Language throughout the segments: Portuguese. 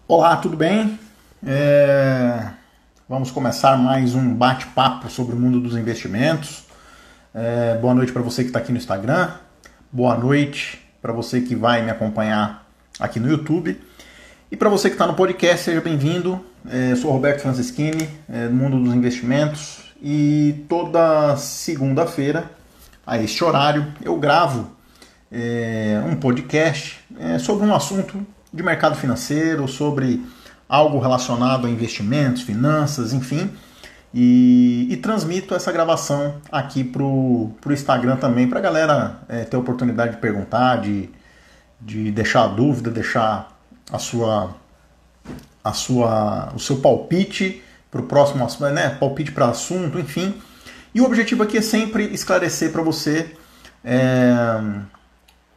Olá, tudo bem? Vamos começar mais um bate-papo sobre o mundo dos investimentos. Boa noite para você que está aqui no Instagram. Boa noite para você que vai me acompanhar aqui no YouTube. E para você que está no podcast, seja bem-vindo. Sou Roberto Franceschini, do mundo dos investimentos. E toda segunda-feira, a este horário, eu gravo um podcast sobre um assunto de mercado financeiro, sobre algo relacionado a investimentos, finanças, enfim, e transmito essa gravação aqui pro Instagram também, para a galera ter a oportunidade de perguntar, de deixar a dúvida, deixar o seu palpite para o próximo, palpite para assunto, enfim. E o objetivo aqui é sempre esclarecer para você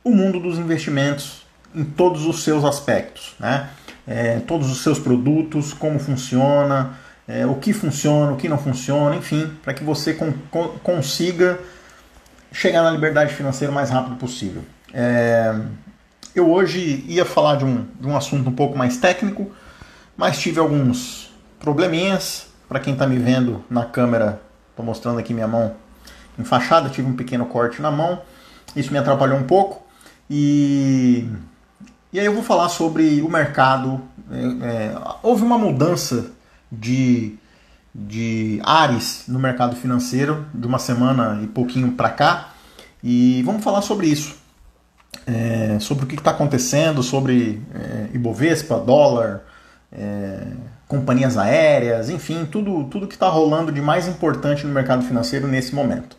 o mundo dos investimentos em todos os seus aspectos, né? Todos os seus produtos, como funciona, o que não funciona, enfim, para que você consiga chegar na liberdade financeira o mais rápido possível. Eu hoje ia falar de um assunto um pouco mais técnico, mas tive alguns probleminhas. Para quem está me vendo na câmera, estou mostrando aqui minha mão enfaixada, tive um pequeno corte na mão, isso me atrapalhou um pouco. E aí eu vou falar sobre o mercado. Houve uma mudança de ares no mercado financeiro de uma semana e pouquinho para cá. E vamos falar sobre isso. Sobre o que está acontecendo, sobre Ibovespa, dólar, companhias aéreas, enfim, tudo que está rolando de mais importante no mercado financeiro nesse momento.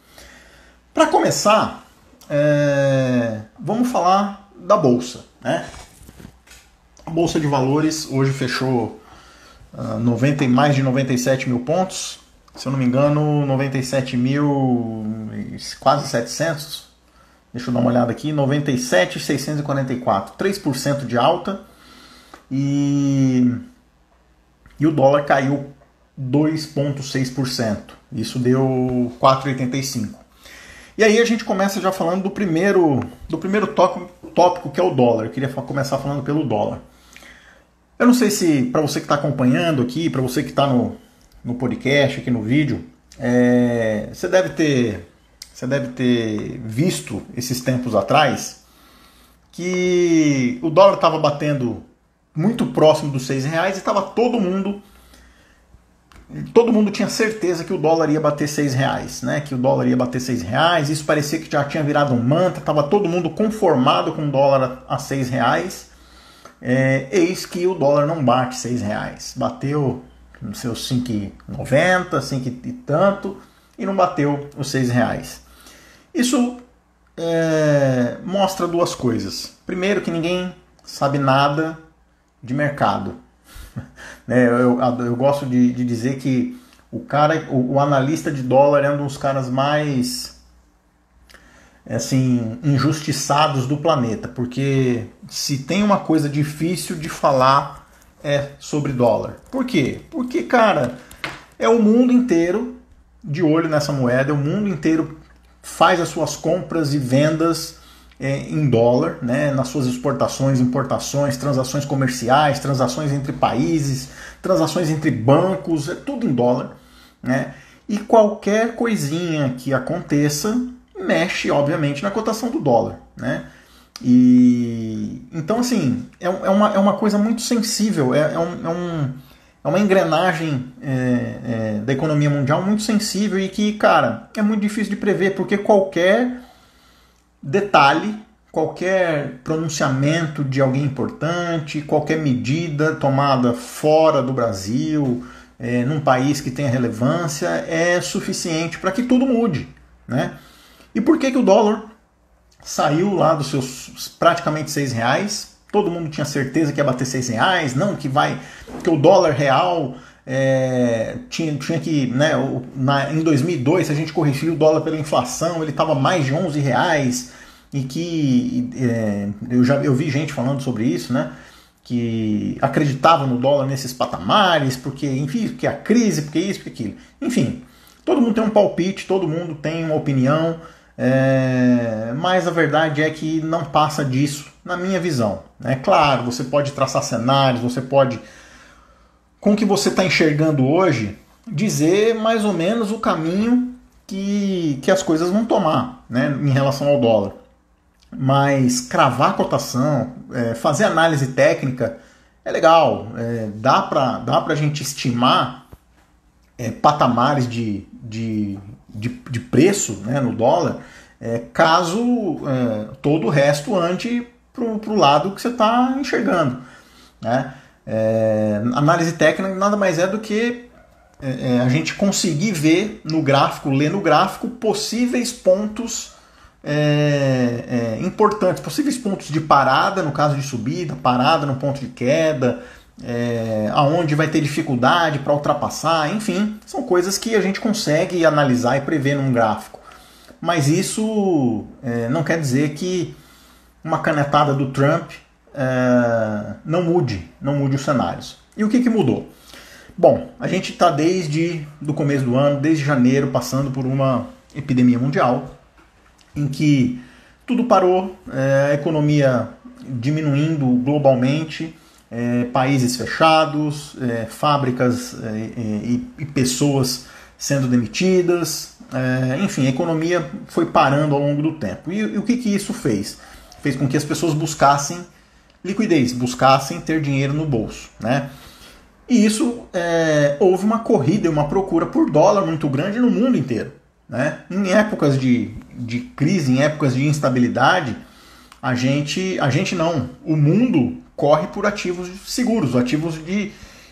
Para começar, vamos falar da Bolsa, né? A Bolsa de Valores hoje fechou mais de 97 mil pontos, se eu não me engano, 97 mil, quase 700, deixa eu dar uma olhada aqui, 97.644, 3% de alta, e o dólar caiu 2,6%, isso deu 4,85. E aí a gente começa já falando do primeiro tópico, que é o dólar. Eu queria começar falando pelo dólar. Eu não sei se para você que está acompanhando aqui, para você que está no podcast, aqui no vídeo, você deve ter visto esses tempos atrás que o dólar estava batendo muito próximo dos R$6 e estava todo mundo tinha certeza que o dólar ia bater R$6, né? Que o dólar ia bater R$6. Isso parecia que já tinha virado um mantra. Estava todo mundo conformado com o dólar a R$6. Eis que o dólar não bate R$6. Bateu nos seus 5,90, 5 e tanto, e não bateu os R$6. Isso mostra duas coisas. Primeiro, que ninguém sabe nada de mercado. Eu gosto de dizer que o analista de dólar é um dos caras mais injustiçados do planeta, porque se tem uma coisa difícil de falar é sobre dólar. Por quê? Porque, cara, é o mundo inteiro de olho nessa moeda, o mundo inteiro faz as suas compras e vendas em dólar, né, nas suas exportações, importações, transações comerciais, transações entre países, transações entre bancos, é tudo em dólar, né? E qualquer coisinha que aconteça mexe, obviamente, na cotação do dólar, né? E então, assim, é uma coisa muito sensível, é uma engrenagem da economia mundial muito sensível e que, cara, é muito difícil de prever, porque qualquer detalhe, qualquer pronunciamento de alguém importante, qualquer medida tomada fora do Brasil, num país que tenha relevância, é suficiente para que tudo mude, né? E por que o dólar saiu lá dos seus praticamente R$6? Todo mundo tinha certeza que ia bater R$6, não, que o dólar real tinha que, né, em 2002, se a gente corrigir o dólar pela inflação, ele estava mais de R$11, e que eu vi gente falando sobre isso, né, que acreditava no dólar nesses patamares, porque, enfim, porque a crise, porque isso, porque aquilo. Enfim, todo mundo tem um palpite, todo mundo tem uma opinião, mas a verdade é que não passa disso, na minha visão. É claro, você pode traçar cenários, você pode, com o que você está enxergando hoje, dizer mais ou menos o caminho que as coisas vão tomar, né, em relação ao dólar. Mas cravar a cotação, fazer análise técnica é legal, dá para a gente estimar patamares de preço, né, no dólar, caso todo o resto ande para o lado que você está enxergando, né? Análise técnica nada mais é do que a gente conseguir ver no gráfico, ler no gráfico possíveis pontos importantes, possíveis pontos de parada no caso de subida, parada no ponto de queda, aonde vai ter dificuldade para ultrapassar, enfim, são coisas que a gente consegue analisar e prever num gráfico. Mas isso não quer dizer que uma canetada do Trump não mude os cenários. E o que mudou? Bom, a gente está desde o começo do ano, desde janeiro, passando por uma epidemia mundial, em que tudo parou, a economia diminuindo globalmente, países fechados, fábricas e pessoas sendo demitidas, enfim, a economia foi parando ao longo do tempo. E o que isso fez? Fez com que as pessoas buscassem liquidez, buscassem ter dinheiro no bolso, né? E isso houve uma corrida e uma procura por dólar muito grande no mundo inteiro, né? Em épocas de crise, em épocas de instabilidade, o mundo corre por ativos seguros, ativos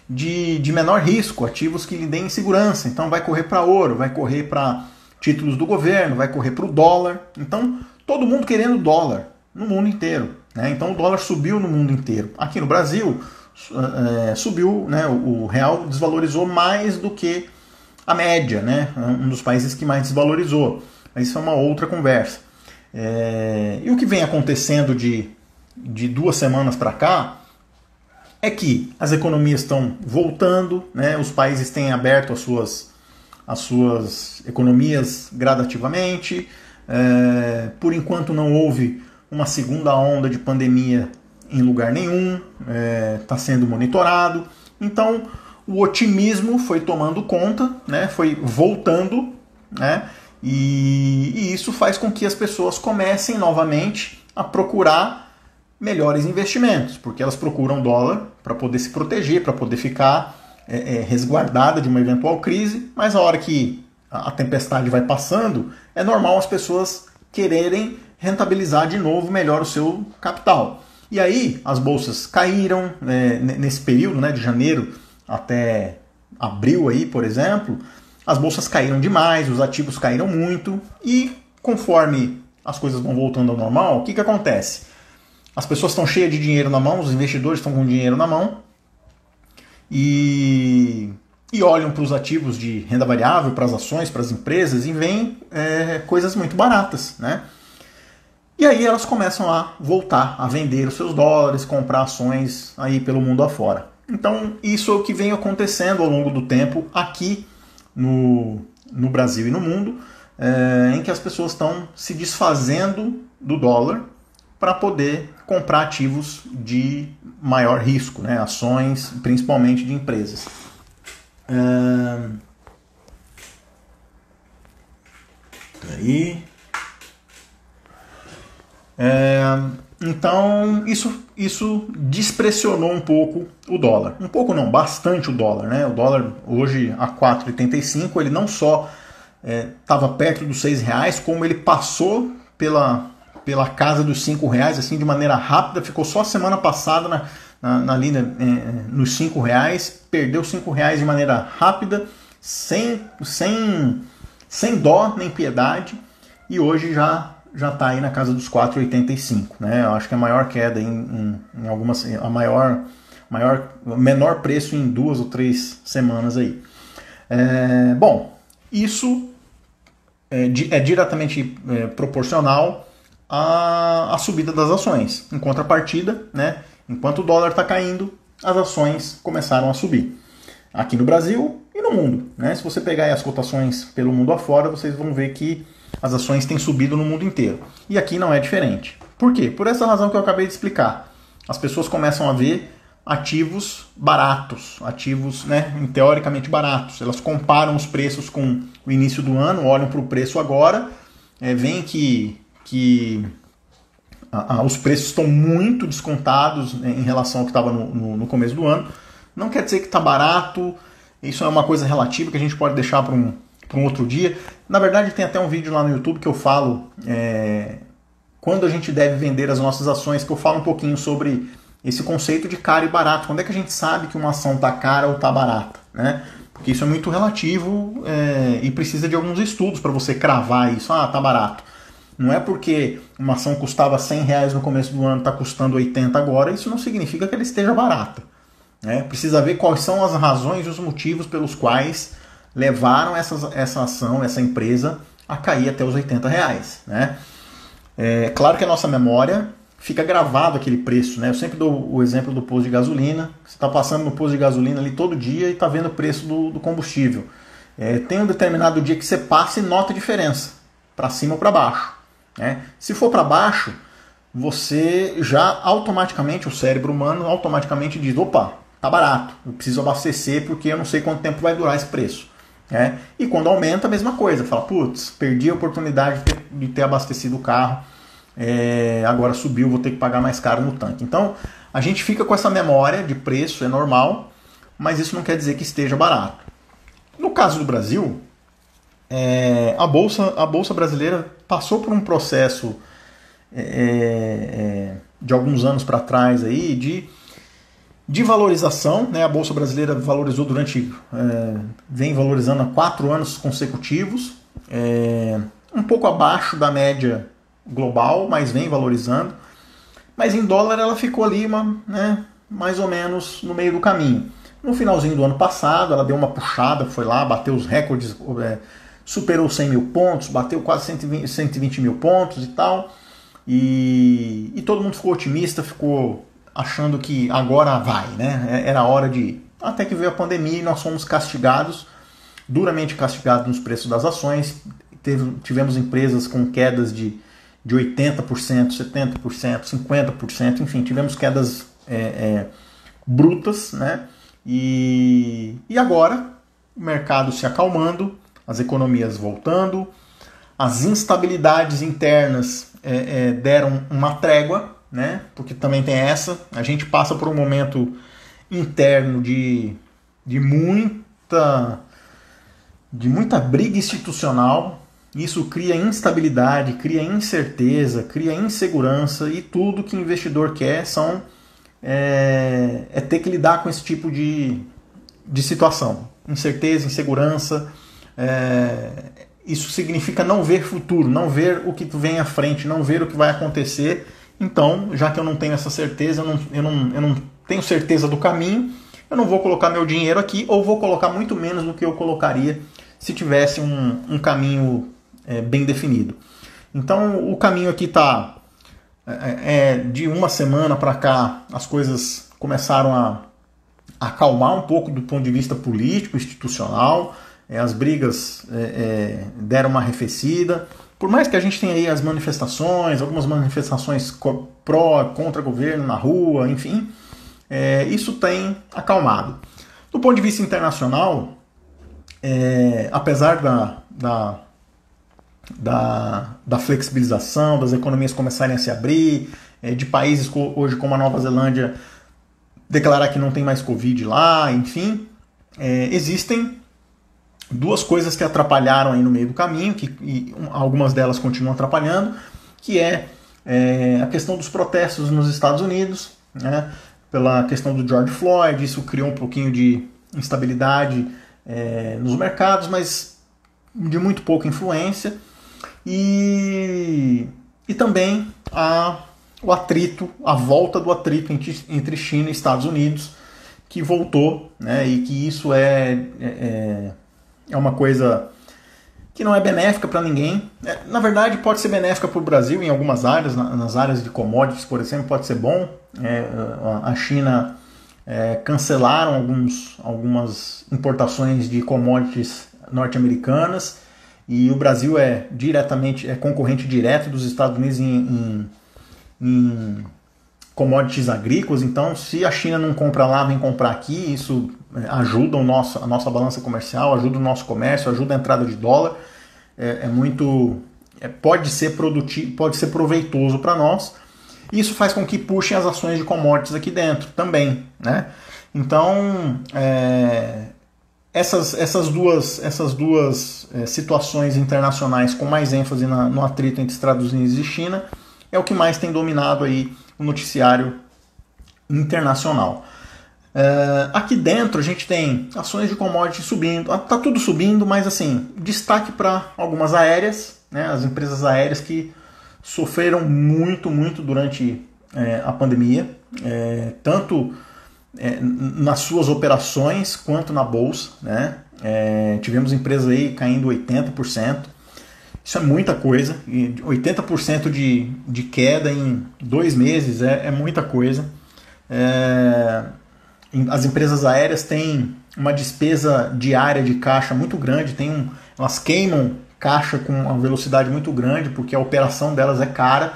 de menor risco, ativos que lhe deem segurança. Então vai correr para ouro, vai correr para títulos do governo, vai correr para o dólar. Então todo mundo querendo dólar no mundo inteiro, né? Então o dólar subiu no mundo inteiro. Aqui no Brasil subiu, né? O real desvalorizou mais do que a média, né? Um dos países que mais desvalorizou. Mas isso é uma outra conversa. E o que vem acontecendo de 2 semanas para cá é que as economias estão voltando, né? Os países têm aberto as suas economias gradativamente. Por enquanto não houve uma segunda onda de pandemia em lugar nenhum, está sendo monitorado. Então o otimismo foi tomando conta, né? Foi voltando, né? E isso faz com que as pessoas comecem novamente a procurar melhores investimentos, porque elas procuram dólar para poder se proteger, para poder ficar resguardada de uma eventual crise, mas a hora que a tempestade vai passando, é normal as pessoas quererem rentabilizar de novo melhor o seu capital. E aí as bolsas caíram nesse período, né, de janeiro até abril, aí, por exemplo, as bolsas caíram demais, os ativos caíram muito, e conforme as coisas vão voltando ao normal, o que acontece? As pessoas estão cheias de dinheiro na mão, os investidores estão com dinheiro na mão, e olham para os ativos de renda variável, para as ações, para as empresas, e veem coisas muito baratas, né? E aí elas começam a voltar a vender os seus dólares, comprar ações aí pelo mundo afora. Então isso é o que vem acontecendo ao longo do tempo aqui no Brasil e no mundo, em que as pessoas estão se desfazendo do dólar para poder comprar ativos de maior risco, né? Ações, principalmente de empresas. Aí. Então isso despressionou um pouco o dólar. Um pouco não, bastante o dólar, né? O dólar hoje a 4,85, ele não só estava perto dos R$6, como ele passou pela casa dos R$5, assim, de maneira rápida. Ficou só semana passada na linha nos R$5, perdeu R$5 de maneira rápida, sem dó nem piedade, e hoje já está aí na casa dos 4,85, né? Eu acho que a maior queda em algumas, menor preço em 2 ou 3 semanas aí. Bom, isso é diretamente proporcional à subida das ações. Em contrapartida, né? Enquanto o dólar está caindo, as ações começaram a subir. Aqui no Brasil e no mundo, né? Se você pegar aí as cotações pelo mundo afora, vocês vão ver que as ações têm subido no mundo inteiro. E aqui não é diferente. Por quê? Por essa razão que eu acabei de explicar. As pessoas começam a ver ativos baratos, ativos, né, teoricamente baratos. Elas comparam os preços com o início do ano, olham para o preço agora, veem que os preços estão muito descontados, né, em relação ao que estava no começo do ano. Não quer dizer que está barato, isso é uma coisa relativa que a gente pode deixar para um outro dia. Na verdade, tem até um vídeo lá no YouTube que eu falo quando a gente deve vender as nossas ações, que eu falo um pouquinho sobre esse conceito de caro e barato. Quando é que a gente sabe que uma ação está cara ou está barata, né? Porque isso é muito relativo e precisa de alguns estudos para você cravar isso. Ah, está barato. Não é porque uma ação custava R$100 no começo do ano, está custando 80 agora, isso não significa que ela esteja barata, né? Precisa ver quais são as razões e os motivos pelos quais levaram essa ação, essa empresa, a cair até os R$80, né? É claro que a nossa memória fica gravado aquele preço, né? Eu sempre dou o exemplo do posto de gasolina. Você está passando no posto de gasolina ali todo dia e está vendo o preço do combustível. Tem um determinado dia que você passa e nota a diferença, para cima ou para baixo, né? Se for para baixo, você já automaticamente, o cérebro humano automaticamente diz, opa, tá barato, eu preciso abastecer porque eu não sei quanto tempo vai durar esse preço. E quando aumenta, a mesma coisa. Fala, putz, perdi a oportunidade de ter abastecido o carro, agora subiu, vou ter que pagar mais caro no tanque. Então, a gente fica com essa memória de preço, é normal, mas isso não quer dizer que esteja barato. No caso do Brasil, a Bolsa brasileira passou por um processo de alguns anos para trás aí, de valorização, né? A Bolsa brasileira valorizou vem valorizando há 4 anos consecutivos, um pouco abaixo da média global, mas vem valorizando. Mas em dólar ela ficou ali, né, mais ou menos no meio do caminho. No finalzinho do ano passado ela deu uma puxada, foi lá, bateu os recordes, superou 100 mil pontos, bateu quase 120 mil pontos e tal. E todo mundo ficou otimista, ficou achando que agora vai, né? Era hora de ir. Até que veio a pandemia e nós fomos castigados, duramente castigados nos preços das ações. Tivemos empresas com quedas de 80%, 70%, 50%, enfim, tivemos quedas brutas, né? E agora o mercado se acalmando, as economias voltando, as instabilidades internas deram uma trégua, né? Porque também tem essa, a gente passa por um momento interno de muita briga institucional. Isso cria instabilidade, cria incerteza, cria insegurança, e tudo que o investidor quer é ter que lidar com esse tipo de situação. Incerteza, insegurança, isso significa não ver futuro, não ver o que vem à frente, não ver o que vai acontecer. Então, já que eu não tenho essa certeza, eu não tenho certeza do caminho, eu não vou colocar meu dinheiro aqui, ou vou colocar muito menos do que eu colocaria se tivesse um caminho bem definido. Então, o caminho aqui está de uma semana para cá, as coisas começaram a acalmar um pouco do ponto de vista político, institucional, as brigas deram uma arrefecida. Por mais que a gente tenha aí as manifestações, algumas manifestações contra governo na rua, enfim, isso tem acalmado. Do ponto de vista internacional, apesar da flexibilização, das economias começarem a se abrir, de países hoje como a Nova Zelândia declarar que não tem mais Covid lá, enfim, existem duas coisas que atrapalharam aí no meio do caminho, e algumas delas continuam atrapalhando, que a questão dos protestos nos Estados Unidos, né, pela questão do George Floyd. Isso criou um pouquinho de instabilidade nos mercados, mas de muito pouca influência, e também o atrito, a volta do atrito entre China e Estados Unidos, que voltou, né, e que isso é uma coisa que não é benéfica para ninguém. Na verdade, pode ser benéfica para o Brasil em algumas áreas, nas áreas de commodities, por exemplo, pode ser bom. A China cancelaram algumas importações de commodities norte-americanas, e o Brasil é concorrente direto dos Estados Unidos em commodities agrícolas, então se a China não compra lá, vem comprar aqui, isso ajuda a nossa balança comercial, ajuda o nosso comércio, ajuda a entrada de dólar, pode ser produtivo, pode ser proveitoso para nós. Isso faz com que puxem as ações de commodities aqui dentro também, né? Então, essas duas situações internacionais com mais ênfase no atrito entre Estados Unidos e China é o que mais tem dominado aí o noticiário internacional. Aqui dentro a gente tem ações de commodities subindo, tá tudo subindo, mas assim, destaque para algumas aéreas, né, as empresas aéreas que sofreram muito durante a pandemia, tanto nas suas operações quanto na bolsa, né? Tivemos empresas aí caindo 80%, isso é muita coisa, e 80% de queda em 2 meses é muita coisa. As empresas aéreas têm uma despesa diária de caixa muito grande, elas queimam caixa com uma velocidade muito grande, porque a operação delas é cara,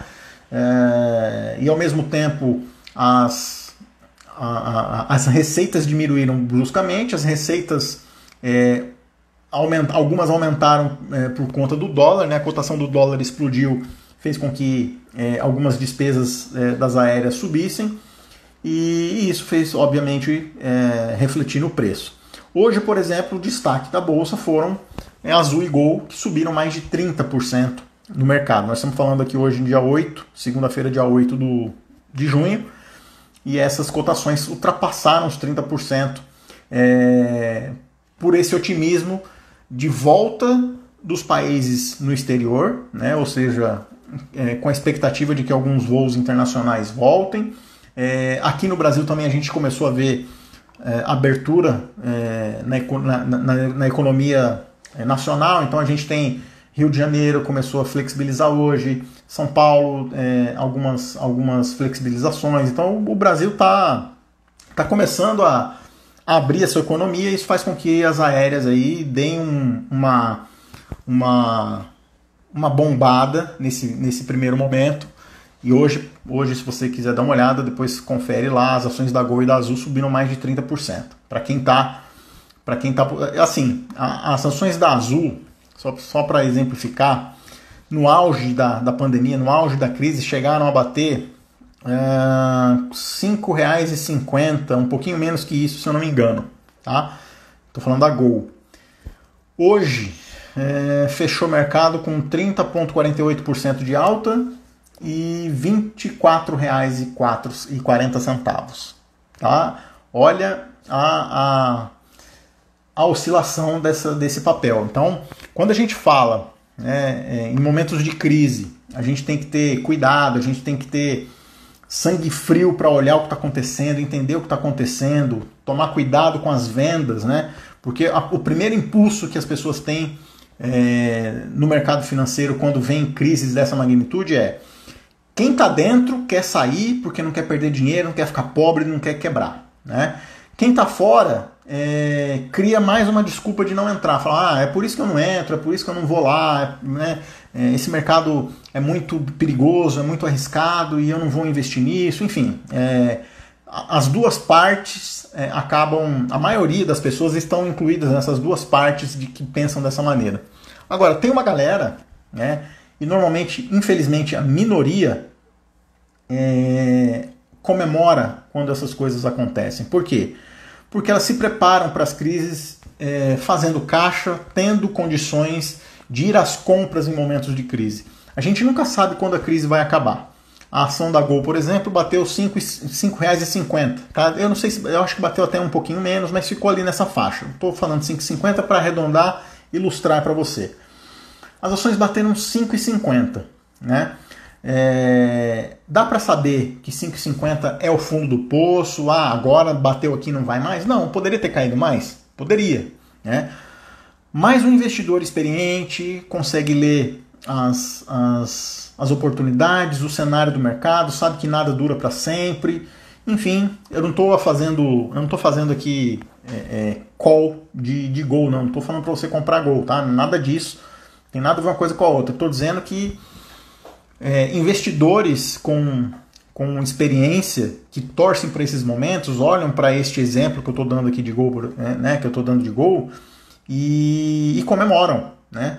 e ao mesmo tempo as receitas diminuíram bruscamente, as receitas algumas aumentaram por conta do dólar, né? A cotação do dólar explodiu, fez com que algumas despesas das aéreas subissem, e isso fez, obviamente, refletir no preço. Hoje, por exemplo, o destaque da bolsa foram Azul e Gol, que subiram mais de 30% no mercado. Nós estamos falando aqui hoje, dia 8, segunda-feira, dia 8 de junho, e essas cotações ultrapassaram os 30% por esse otimismo de volta dos países no exterior, né? Ou seja, com a expectativa de que alguns voos internacionais voltem. Aqui no Brasil também a gente começou a ver abertura na economia nacional, então a gente tem Rio de Janeiro começou a flexibilizar hoje, São Paulo algumas flexibilizações, então o Brasil está começando a abrir a sua economia, e isso faz com que as aéreas aí deem uma bombada nesse primeiro momento. E hoje, se você quiser dar uma olhada, depois confere lá, as ações da Gol e da Azul subiram mais de 30%. Para quem tá assim, as ações da Azul, só para exemplificar, no auge da pandemia, no auge da crise, chegaram a bater R$ 5,50, um pouquinho menos que isso, se eu não me engano, tá? Tô falando da Gol. Hoje fechou o mercado com 30,48% de alta e R$ 24,40, tá? Olha a oscilação desse papel. Então, quando a gente fala em momentos de crise, a gente tem que ter cuidado, a gente tem que ter sangue frio para olhar o que está acontecendo, entender o que está acontecendo, tomar cuidado com as vendas, né? Porque o primeiro impulso que as pessoas têm no mercado financeiro quando vem crises dessa magnitude quem está dentro quer sair porque não quer perder dinheiro, não quer ficar pobre, não quer quebrar, né? Quem está fora cria mais uma desculpa de não entrar, fala, é por isso que eu não entro, é por isso que eu não vou lá, né? Esse mercado é muito perigoso, é muito arriscado e eu não vou investir nisso, enfim. As duas partes acabam, a maioria das pessoas estão incluídas nessas duas partes de que pensam dessa maneira. Agora, tem uma galera, né, e normalmente, infelizmente, a minoria comemora quando essas coisas acontecem. Por quê? Porque elas se preparam para as crises fazendo caixa, tendo condições de ir às compras em momentos de crise. A gente nunca sabe quando a crise vai acabar. A ação da Gol, por exemplo, bateu R$ 5,50. Tá? Eu não sei se, eu acho que bateu até um pouquinho menos, mas ficou ali nessa faixa. Estou falando 5,50 para arredondar, ilustrar para você. As ações bateram R$ 5,50, né? Dá para saber que 5,50 é o fundo do poço, agora bateu aqui, não vai mais? Não, poderia ter caído mais? Poderia, né? Mas um investidor experiente consegue ler as oportunidades, o cenário do mercado, sabe que nada dura para sempre. Enfim, eu não estou fazendo aqui call de Gol, não estou falando para você comprar Gol, tá? Nada disso. Tem nada a ver uma coisa com a outra. Estou dizendo que investidores com experiência, que torcem para esses momentos, olham para este exemplo que eu estou dando aqui de gol, né, que eu estou dando de gol, e comemoram, né?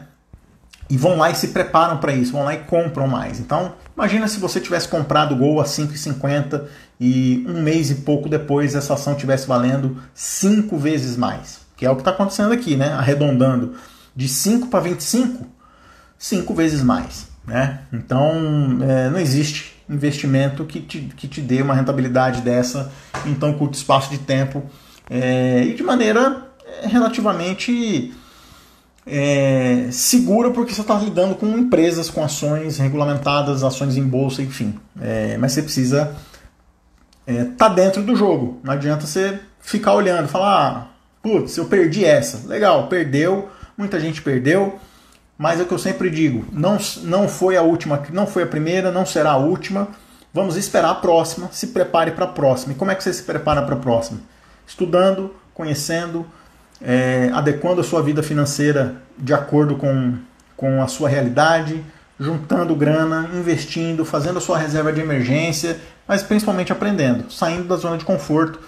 E vão lá e se preparam para isso, vão lá e compram mais. Então, imagina se você tivesse comprado o Gol a 5,50 e um mês e pouco depois essa ação estivesse valendo 5 vezes mais. Que é o que está acontecendo aqui, né? Arredondando de 5 para 25, 5 vezes mais, né? Então, não existe investimento que te dê uma rentabilidade dessa em tão curto espaço de tempo e de maneira relativamente segura, porque você está lidando com empresas, com ações regulamentadas, ações em bolsa, enfim. Mas você precisa estar dentro do jogo. Não adianta você ficar olhando, falar, putz, eu perdi essa. Legal, perdeu, muita gente perdeu, mas é o que eu sempre digo, não foi a última, não foi a primeira, não será a última. Vamos esperar a próxima, se prepare para a próxima. E como é que você se prepara para a próxima? Estudando, conhecendo, adequando a sua vida financeira de acordo com a sua realidade, juntando grana, investindo, fazendo a sua reserva de emergência, mas principalmente aprendendo, saindo da zona de conforto,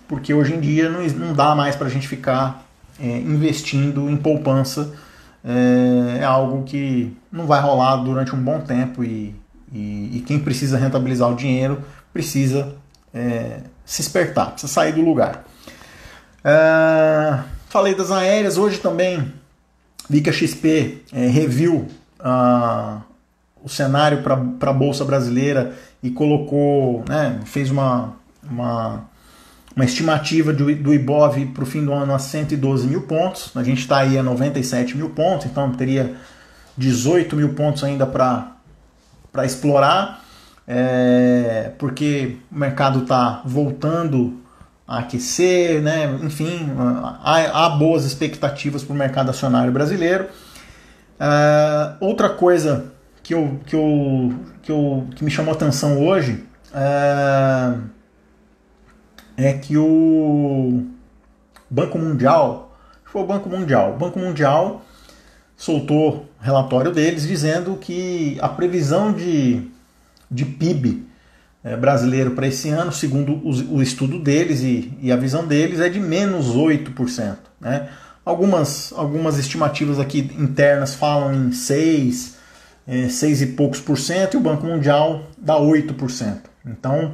porque hoje em dia não dá mais para a gente ficar investindo em poupança. É algo que não vai rolar durante um bom tempo e quem precisa rentabilizar o dinheiro precisa se espertar, precisa sair do lugar. Falei das aéreas, hoje também vi que a XP reviu o cenário para a Bolsa Brasileira e colocou, né, fez uma estimativa do Ibov para o fim do ano a 112 mil pontos. A gente está aí a 97 mil pontos, então teria 18 mil pontos ainda para explorar, porque o mercado está voltando a aquecer, né? Enfim, há boas expectativas para o mercado acionário brasileiro. Outra coisa que me chamou a atenção hoje é que o Banco Mundial, o Banco Mundial soltou o relatório deles dizendo que a previsão de PIB brasileiro para esse ano, segundo o estudo deles e a visão deles, é de menos 8%. Né? Algumas estimativas aqui internas falam em 6 e poucos por cento, e o Banco Mundial dá 8%. Então,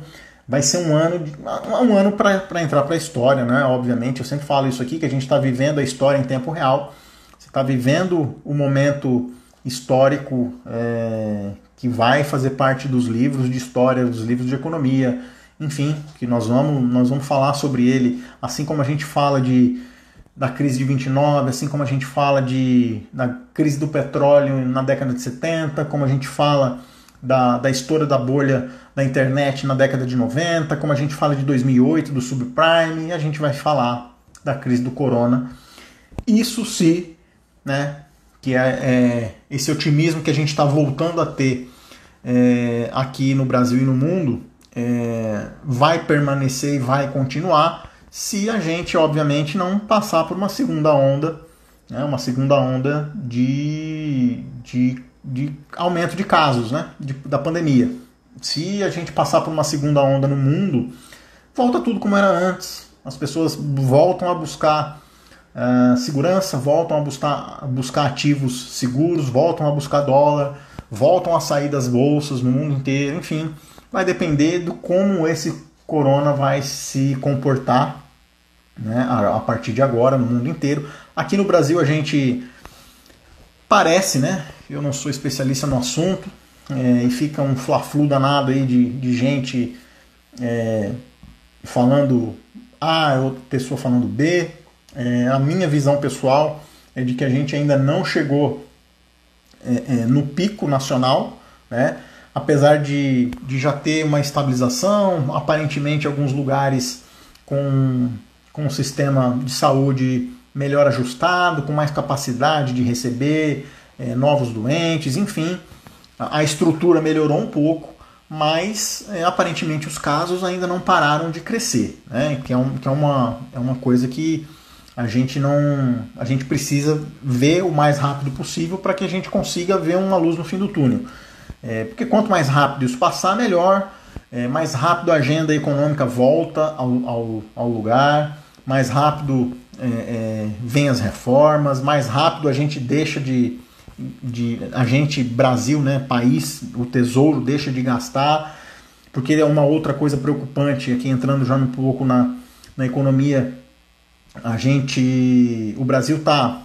vai ser um ano para entrar para a história, né? Obviamente, eu sempre falo isso aqui, que a gente está vivendo a história em tempo real. Você está vivendo o momento histórico que vai fazer parte dos livros de história, dos livros de economia, enfim, que nós vamos falar sobre ele, assim como a gente fala da crise de 29, assim como a gente fala da crise do petróleo na década de 70, como a gente fala da história da bolha da internet na década de 90, como a gente fala de 2008, do subprime, e a gente vai falar da crise do corona. Isso sim, né, que esse otimismo que a gente está voltando a ter aqui no Brasil e no mundo vai permanecer e vai continuar se a gente, obviamente, não passar por uma segunda onda, né, uma segunda onda de aumento de casos, né, da pandemia. Se a gente passar por uma segunda onda no mundo, volta tudo como era antes. As pessoas voltam a buscar segurança, voltam a buscar ativos seguros, voltam a buscar dólar, voltam a sair das bolsas no mundo inteiro. Enfim, vai depender de como esse corona vai se comportar, né, a partir de agora no mundo inteiro. Aqui no Brasil a gente parece, né, eu não sou especialista no assunto, e fica um fla-flu danado aí de gente falando A, outra pessoa falando B. A minha visão pessoal é de que a gente ainda não chegou no pico nacional, né? Apesar de já ter uma estabilização, aparentemente alguns lugares com um sistema de saúde melhor ajustado, com mais capacidade de receber novos doentes, enfim, a estrutura melhorou um pouco, mas aparentemente os casos ainda não pararam de crescer, né? Que é uma coisa que a gente precisa ver o mais rápido possível para que a gente consiga ver uma luz no fim do túnel. Porque quanto mais rápido isso passar, melhor. Mais rápido a agenda econômica volta ao lugar, mais rápido vem as reformas, mais rápido a gente deixa a gente, Brasil, né, país, o tesouro, deixa de gastar, porque é uma outra coisa preocupante, aqui entrando já um pouco na economia, o Brasil está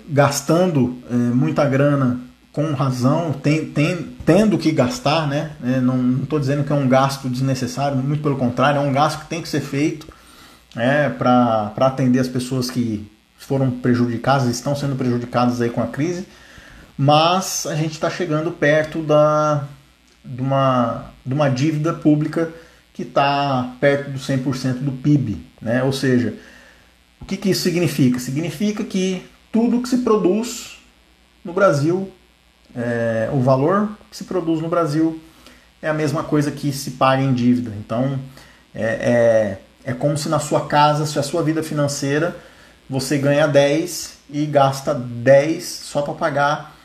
gastando muita grana com razão, tendo que gastar, né? Não estou dizendo que é um gasto desnecessário, muito pelo contrário, é um gasto que tem que ser feito para atender as pessoas que foram prejudicadas, estão sendo prejudicadas aí com a crise, mas a gente está chegando perto de uma dívida pública que está perto do 100% do PIB, né? Ou seja, o que isso significa? Significa que tudo que se produz no Brasil, o valor que se produz no Brasil é a mesma coisa que se paga em dívida. Então, é como se na sua casa, se a sua vida financeira, você ganha 10 e gasta 10 só para pagar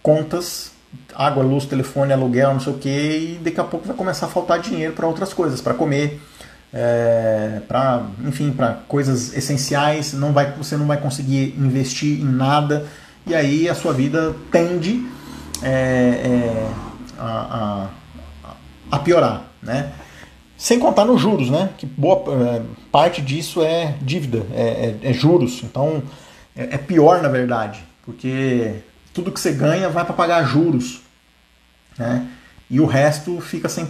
contas, água, luz, telefone, aluguel, não sei o que, e daqui a pouco vai começar a faltar dinheiro para outras coisas, para comer, para coisas essenciais, você não vai conseguir investir em nada, e aí a sua vida tende a piorar, né? Sem contar nos juros, né? Que boa parte disso é dívida, é juros. Então é pior, na verdade, porque tudo que você ganha vai para pagar juros, né? E o resto fica sem.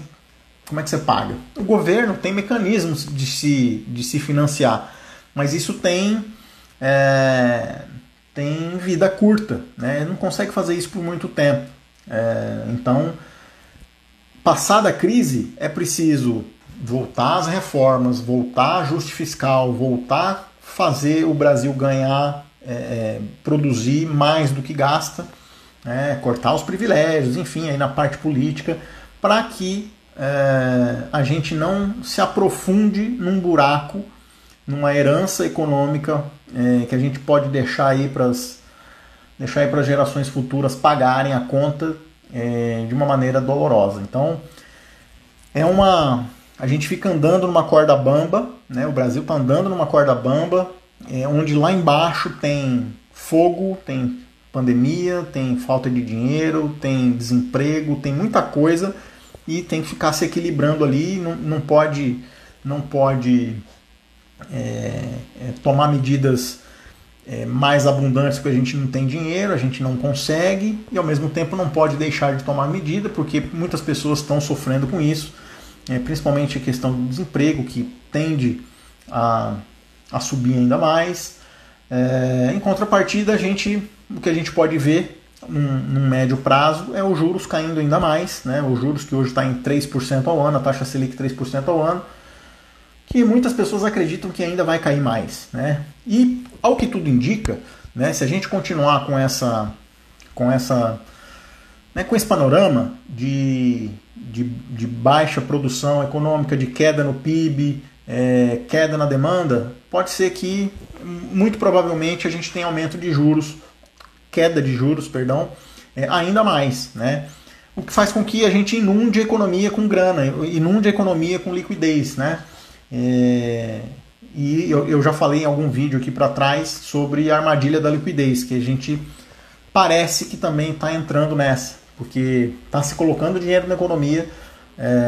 Como é que você paga? O governo tem mecanismos de se financiar, mas isso tem vida curta, né? Não consegue fazer isso por muito tempo. Então, passada a crise, é preciso voltar às reformas, voltar ajuste fiscal, voltar a fazer o Brasil ganhar, produzir mais do que gasta, cortar os privilégios, enfim, aí na parte política, para que a gente não se aprofunde num buraco, numa herança econômica que a gente pode deixar aí para as gerações futuras pagarem a conta de uma maneira dolorosa. Então, a gente fica andando numa corda bamba, né? O Brasil está andando numa corda bamba, onde lá embaixo tem fogo, tem pandemia, tem falta de dinheiro, tem desemprego, tem muita coisa, e tem que ficar se equilibrando ali, não pode tomar medidas mais abundantes porque a gente não tem dinheiro, a gente não consegue, e ao mesmo tempo não pode deixar de tomar medida, porque muitas pessoas estão sofrendo com isso, principalmente a questão do desemprego, que tende a subir ainda mais. Em contrapartida, o que a gente pode ver num médio prazo é os juros caindo ainda mais, né? Os juros que hoje está em 3% ao ano, a taxa Selic 3% ao ano, que muitas pessoas acreditam que ainda vai cair mais, né? E ao que tudo indica, né, se a gente continuar com esse panorama de baixa produção econômica, de queda no PIB, queda na demanda, pode ser que, muito provavelmente, a gente tenha aumento de juros, queda de juros, perdão, ainda mais, né? O que faz com que a gente inunde a economia com grana, inunde a economia com liquidez, né? E eu já falei em algum vídeo aqui para trás sobre a armadilha da liquidez, que a gente parece que também está entrando nessa, porque está se colocando dinheiro na economia,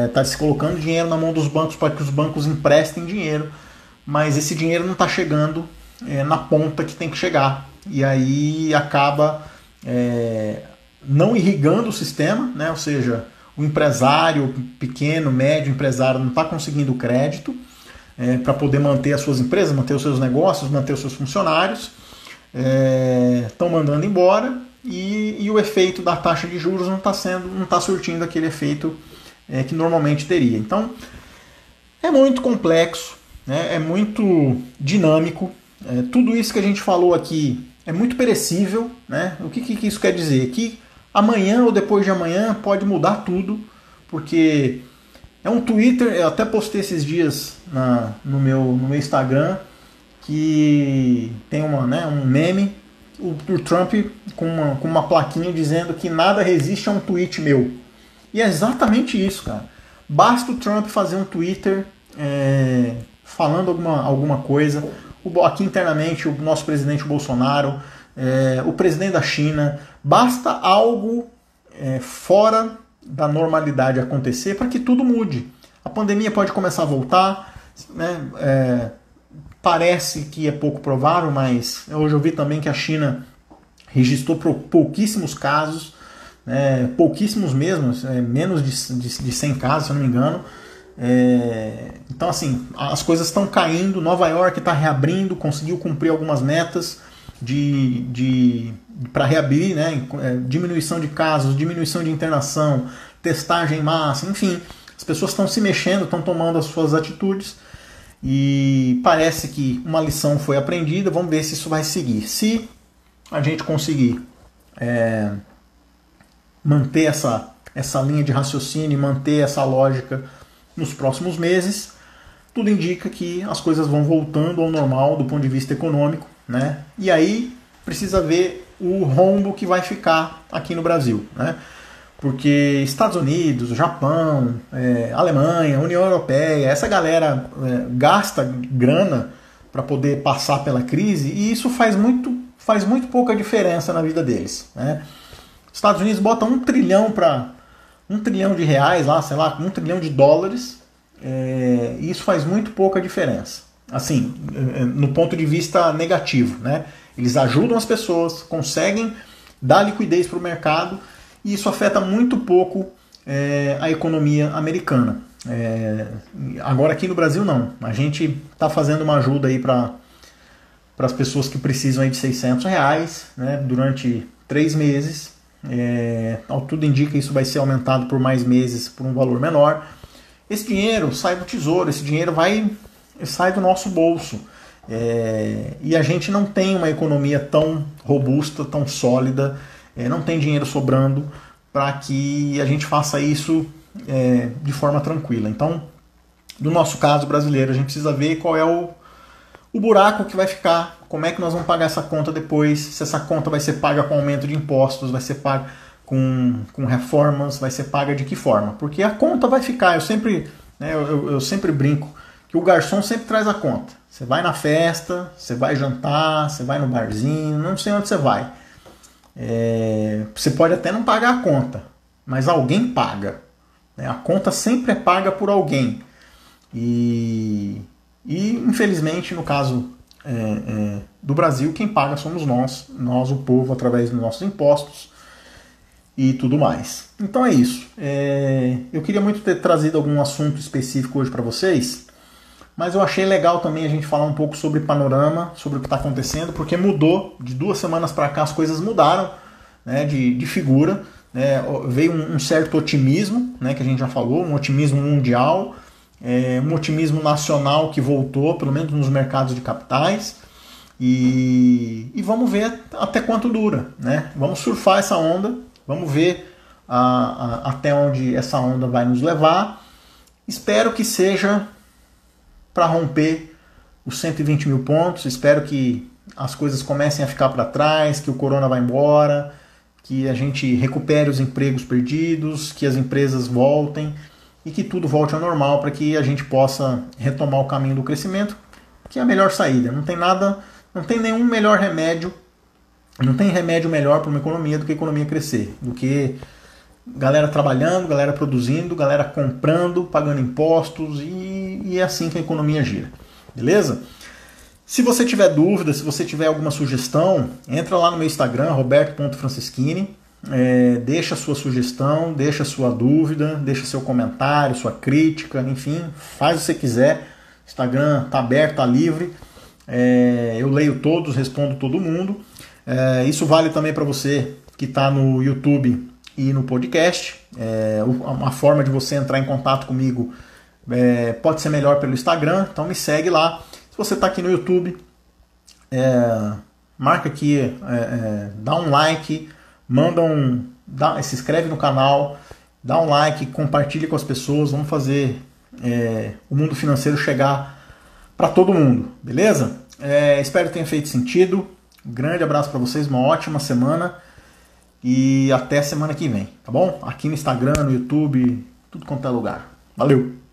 está se colocando dinheiro na mão dos bancos para que os bancos emprestem dinheiro, mas esse dinheiro não está chegando na ponta que tem que chegar, e aí acaba não irrigando o sistema, né? Ou seja, o empresário, pequeno, médio empresário, não está conseguindo crédito para poder manter as suas empresas, manter os seus negócios, manter os seus funcionários, estão mandando embora, e o efeito da taxa de juros não está surtindo aquele efeito que normalmente teria. Então, é muito complexo, né? É muito dinâmico, tudo isso que a gente falou aqui é muito perecível, né? O que isso quer dizer? Que amanhã ou depois de amanhã pode mudar tudo, porque É um Twitter, eu até postei esses dias no meu Instagram, que tem um meme, o Trump com uma plaquinha dizendo que nada resiste a um tweet meu. E é exatamente isso, cara. Basta o Trump fazer um Twitter falando alguma coisa. Aqui internamente, o nosso presidente Bolsonaro, o presidente da China, basta algo fora da normalidade acontecer para que tudo mude. A pandemia pode começar a voltar, né? Parece que é pouco provável, mas hoje eu vi também que a China registrou pouquíssimos casos, pouquíssimos mesmo, menos de 100 casos, se eu não me engano. Então, assim, as coisas estão caindo. Nova York está reabrindo, conseguiu cumprir algumas metas para reabrir, né? Diminuição de casos, diminuição de internação, testagem em massa, enfim. As pessoas estão se mexendo, estão tomando as suas atitudes e parece que uma lição foi aprendida. Vamos ver se isso vai seguir. Se a gente conseguir manter essa linha de raciocínio, manter essa lógica nos próximos meses, tudo indica que as coisas vão voltando ao normal do ponto de vista econômico, né? E aí precisa ver o rombo que vai ficar aqui no Brasil, né? Porque Estados Unidos, Japão, Alemanha, União Europeia, essa galera gasta grana para poder passar pela crise, e isso faz muito pouca diferença na vida deles, né? Estados Unidos bota $1 trilhão $1 trilhão de reais lá, sei lá, $1 trilhão de dólares, e isso faz muito pouca diferença. Assim, no ponto de vista negativo, né? Eles ajudam as pessoas, conseguem dar liquidez para o mercado, e isso afeta muito pouco a economia americana. Agora aqui no Brasil não. A gente está fazendo uma ajuda aí para as pessoas que precisam aí de R$600, né, durante 3 meses. Tudo indica que isso vai ser aumentado por mais meses por um valor menor. Esse dinheiro sai do tesouro, esse dinheiro sai do nosso bolso. E a gente não tem uma economia tão robusta, tão sólida, não tem dinheiro sobrando para que a gente faça isso de forma tranquila. Então, no nosso caso brasileiro, a gente precisa ver qual é o buraco que vai ficar, como é que nós vamos pagar essa conta depois, se essa conta vai ser paga com aumento de impostos, vai ser paga com reformas, vai ser paga de que forma? Porque a conta vai ficar. Eu sempre brinco que o garçom sempre traz a conta. Você vai na festa, você vai jantar, você vai no barzinho, não sei onde você vai. Você pode até não pagar a conta, mas alguém paga, né? A conta sempre é paga por alguém. E infelizmente, no caso do Brasil, quem paga somos nós, o povo, através dos nossos impostos e tudo mais. Então é isso. Eu queria muito ter trazido algum assunto específico hoje para vocês, mas eu achei legal também a gente falar um pouco sobre panorama, sobre o que está acontecendo, porque mudou, de 2 semanas para cá as coisas mudaram, né, de figura, né, veio um certo otimismo, né, que a gente já falou, um otimismo mundial, um otimismo nacional que voltou, pelo menos nos mercados de capitais, e vamos ver até quanto dura, né? Vamos surfar essa onda, vamos ver até onde essa onda vai nos levar. Espero que seja para romper os 120 mil pontos, espero que as coisas comecem a ficar para trás, que o corona vá embora, que a gente recupere os empregos perdidos, que as empresas voltem e que tudo volte ao normal para que a gente possa retomar o caminho do crescimento, que é a melhor saída. Não tem nenhum melhor remédio, não tem remédio melhor para uma economia do que a economia crescer, do que galera trabalhando, galera produzindo, galera comprando, pagando impostos, e é assim que a economia gira. Beleza? Se você tiver dúvida, se você tiver alguma sugestão, entra lá no meu Instagram, roberto.francischini, deixa a sua sugestão, deixa a sua dúvida, deixa seu comentário, sua crítica, enfim, faz o que você quiser. O Instagram está aberto, está livre, eu leio todos, respondo todo mundo. Isso vale também para você que está no YouTube e no podcast. Uma forma de você entrar em contato comigo pode ser melhor pelo Instagram, então me segue lá. Se você está aqui no YouTube, marca aqui, dá um like, se inscreve no canal, dá um like, compartilhe com as pessoas, vamos fazer o mundo financeiro chegar para todo mundo, beleza? Espero que tenha feito sentido. Um grande abraço para vocês, uma ótima semana e até semana que vem, tá bom? Aqui no Instagram, no YouTube, tudo quanto é lugar. Valeu!